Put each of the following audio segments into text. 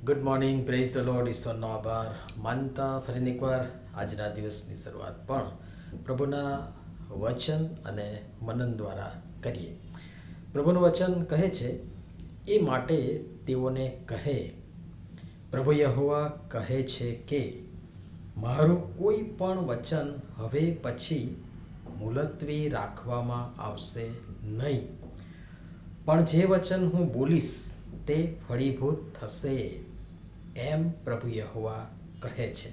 Good morning, praise the Lord. ઈશ્વરનો આભાર માનતા ફરીને એકવાર આજના દિવસની શરૂઆત પણ પ્રભુના વચન અને મનન દ્વારા કરીએ. પ્રભુનું વચન કહે છે, એ માટે તેઓને કહે, પ્રભુ યહોવા કહે છે કે મારું કોઈ પણ વચન હવે પછી મુલતવી રાખવામાં આવશે નહીં, પણ જે વચન હું બોલીશ તે ફળીભૂત થશે, એમ પ્રભુ યહોવા કહે છે.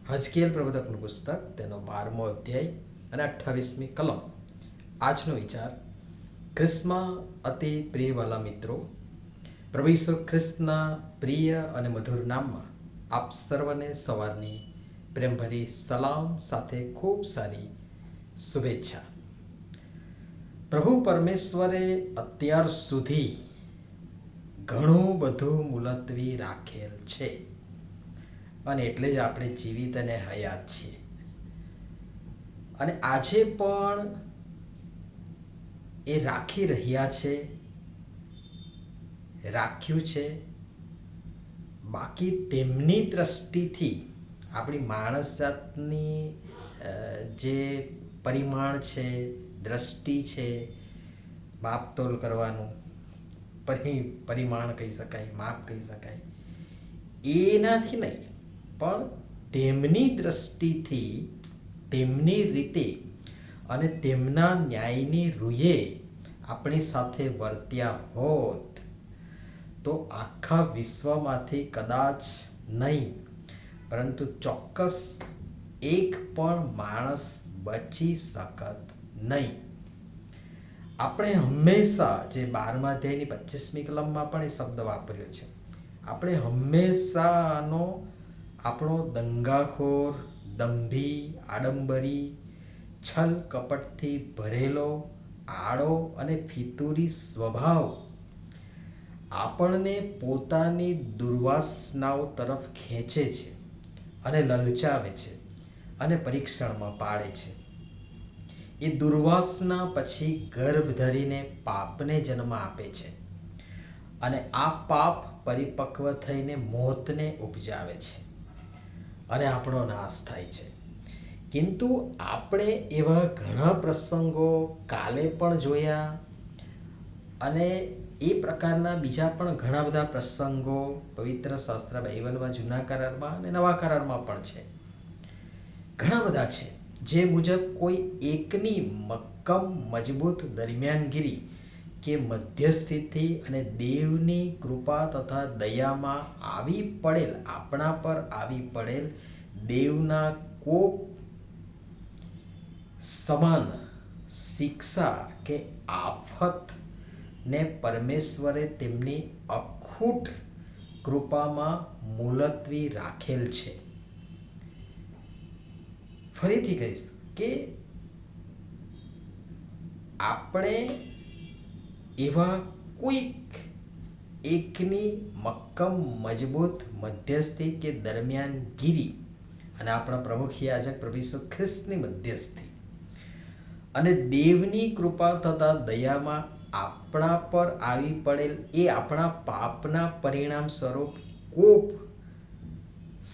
હઝકીએલ પ્રવક્તાનું પુસ્તક, તેનો 12મો અધ્યાય અને 28મી કલમ. આજનો વિચાર: ખ્રિસ્તમાં અતિ પ્રિયવાલા મિત્રો, પ્રભુ ઈસુ ખ્રિસ્તના પ્રિય અને મધુર નામમાં આપ સર્વને સવારની પ્રેમભરી સલામ સાથે ખૂબ સારી શુભેચ્છા. પ્રભુ પરમેશ્વરે અત્યાર સુધી ઘણું બધું મુલતવી રાખેલ છે અને એટલે જ આપણે જીવિત અને હયાત છીએ. અને આજે પણ એ રાખી રહ્યા છે, રાખ્યું છે. બાકી તેમની દ્રષ્ટિથી આપણી માણસ જાતની જે પરિમાણ છે, દ્રષ્ટિ છે, માપતોલ કરવાનું પરિમાણ કહી શકાય, માપ કહી શકાય, એનાથી નહીં, પણ તેમની દ્રષ્ટિથી, તેમની રીતે અને તેમના ન્યાયની રૂએ આપણી સાથે વર્ત્યા હોત તો આખા વિશ્વમાંથી કદાચ નહીં, પરંતુ ચોક્કસ એક પણ માણસ બચી શકત નહીં. આપણે હંમેશા, જે 12મા અધ્યાયની 25મી કલમમાં પણ એ શબ્દ વાપર્યો છે, આપણે હંમેશાનો આપણો દંગાખોર, દંભી, આડંબરી, છલ કપટથી ભરેલો આડો અને ફિતૂરી સ્વભાવ આપણને પોતાની દુર્વાસનાઓ તરફ ખેંચે છે અને લલચાવે છે અને પરીક્ષણમાં પાડે છે. એ દુર્વાસના પછી ગર્ભ ધરીને પાપને જન્મ આપે છે અને આ પાપ પરિપક્વ થઈને મોતને ઉપજાવે છે અને આપણો નાશ થાય છે. કિંતુ આપણે એવા ઘણા પ્રસંગો કાલે પણ જોયા અને એ પ્રકારના બીજા પણ ઘણા બધા પ્રસંગો પવિત્ર શાસ્ત્ર બાઇબલમાં, જૂના કરારમાં અને નવા કરારમાં પણ છે, ઘણા બધા છે, જે મુજબ કોઈ એકની મક્કમ મજબૂત દરમિયાનગીરી કે મધ્યસ્થિતિ અને દેવની કૃપા તથા દયામાં આવી પડેલ, આપણા પર આવી પડેલ દેવના કોપ સમાન શિક્ષા કે આફતને પરમેશ્વરે તેમની અખૂટ કૃપામાં મુલતવી રાખેલ છે. ફરીથી કહીશ કે આપણે એવા કોઈક એકની મક્કમ મજબૂત મધ્યસ્થી કે દરમિયાનગીરી અને આપણા પ્રમુખ યાજક પ્રભુ ઈસુ ખ્રિસ્તની મધ્યસ્થી અને દેવની કૃપા તથા દયામાં આપણા પર આવી પડેલ એ આપણા પાપના પરિણામ સ્વરૂપ કોપ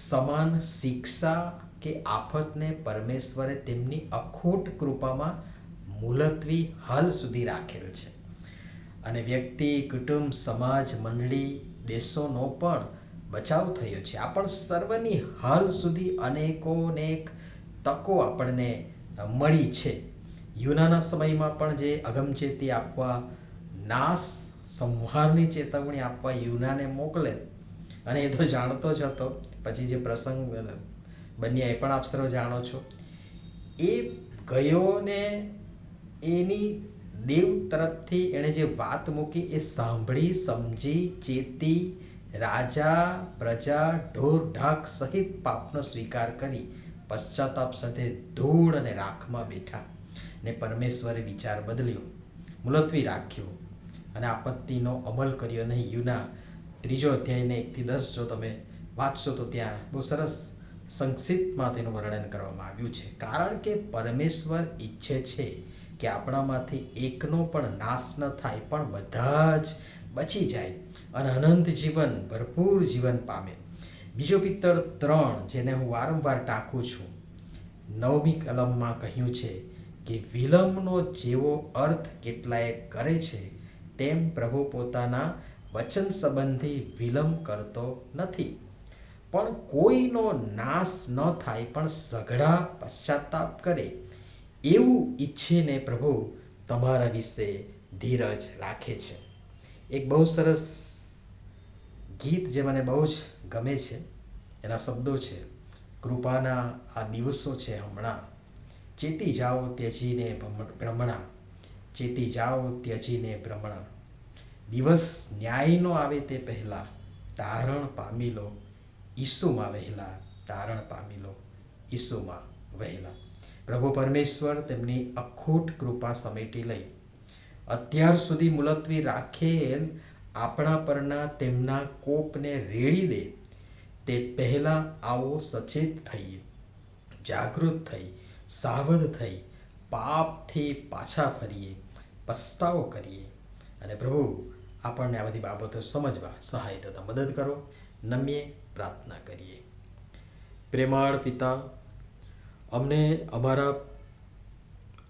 સમાન શિક્ષા કે આફતને પરમેશ્વરે તેમની અખૂટ કૃપામાં મુલતવી હાલ સુધી રાખેલ છે. અને વ્યક્તિ, કુટુંબ, સમાજ, મંડળી, દેશોનો પણ બચાવ થયો છે. આપણ સર્વની હાલ સુધી અનેકોનેક તકો આપણને મળી છે. યુનાના સમયમાં પણ જે અગમચેતી આપવા, નાશ સંહારની ચેતવણી આપવા યુનાને મોકલે, અને એ તો જાણતો જ હતો. પછી જે પ્રસંગ બન્યા એ પણ આપ સર્વ જાણો છો. એ ગયો ને એની દેવ તરફથી એણે જે વાત મૂકી એ સાંભળી, સમજી, ચેતી, રાજા, પ્રજા, ઢોર ઢાક સહિત પાપનો સ્વીકાર કરી પશ્ચાતાપ સાથે ધૂળ અને રાખમાં બેઠા ને પરમેશ્વરે વિચાર બદલ્યો, મુલતવી રાખ્યો અને આપત્તિનો અમલ કર્યો નહીં. યુના 3 અધ્યાયને 1-10 જો તમે વાંચશો તો ત્યાં બહુ સરસ સંક્ષિપ્તમાં તેનું વર્ણન કરવામાં આવ્યું છે. કારણ કે પરમેશ્વર ઈચ્છે છે કે આપણામાંથી એકનો પણ નાશ ન થાય, પણ બધા જ બચી જાય અને અનંત જીવન, ભરપૂર જીવન પામે. બીજો પિત્તર 3, જેને હું વારંવાર ટાંકું છું, 9મી કલમમાં કહ્યું છે કે વિલંબનો જેવો અર્થ કેટલાય કરે છે, તેમ પ્રભુ પોતાના વચન સંબંધી વિલંબ કરતો નથી, પણ કોઈનો નાશ ન થાય, પણ સઘળા પશ્ચાતાપ કરે, એવું ઈચ્છીને પ્રભુ તમારા વિશે ધીરજ રાખે છે. એક બહુ સરસ ગીત જે મને બહુ જ ગમે છે, એના શબ્દો છે, કૃપાના આ દિવસો છે હમણાં, ચેતી જાઓ ત્યજીને ભ્રમણા, ચેતી જાઓ ત્યજીને ભ્રમણા, દિવસ ન્યાયનો આવે તે પહેલાં, તારણ પામી લો ઈસુમાં વહેલા, તારણ પામી લો ઈસુમાં વહેલા. પ્રભુ પરમેશ્વર તેમની અખૂટ કૃપા સમેટી લઈ અત્યાર સુધી મુલતવી રાખેલ આપણા પરના તેમના કોપને રેડી દે તે પહેલાં આવો સચેત થઈએ, જાગૃત થઈ, સાવધ થઈ, પાપથી પાછા ફરીએ, પસ્તાવો કરીએ, અને પ્રભુ આપણને આ બધી બાબતો સમજવા સહાય તથા મદદ કરો. નમીએ પ્રાર્થના કરીએ. પ્રેમાળ પિતા, અમને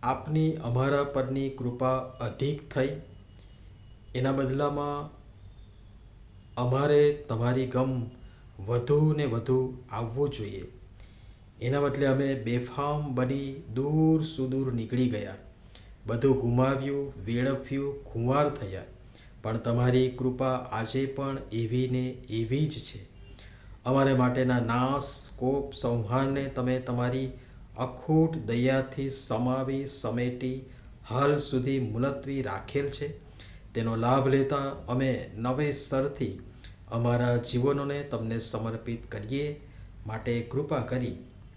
આપની અમારા પરની કૃપા અધિક થઈ, એના બદલામાં અમારે તમારી ગમ વધુ ને વધુ આવવું જોઈએ. એના બદલે અમે બેફામ બની દૂર સુદૂર નીકળી ગયા, બધું ગુમાવ્યું, વેડફ્યું, ખુંવાર થયા. પણ તમારી કૃપા આજે પણ એવી ને એવી જ છે. અમારે માટેના નાશ, કોપ, સંહારને તમે તમારી અખૂટ દયાથી સમાવી સમેટી હાલ સુધી મુલતવી રાખેલ છે. તેનો લાભ લેતા અમે નવેસરથી અમારા જીવનોને તમને સમર્પિત કરીએ. માટે કૃપા કરી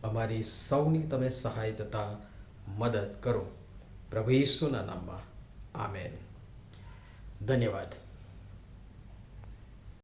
અમારી સૌની તમે સહાય તથા મદદ કરો. પ્રભુ ઈસુના નામમાં આમેન. ધન્યવાદ.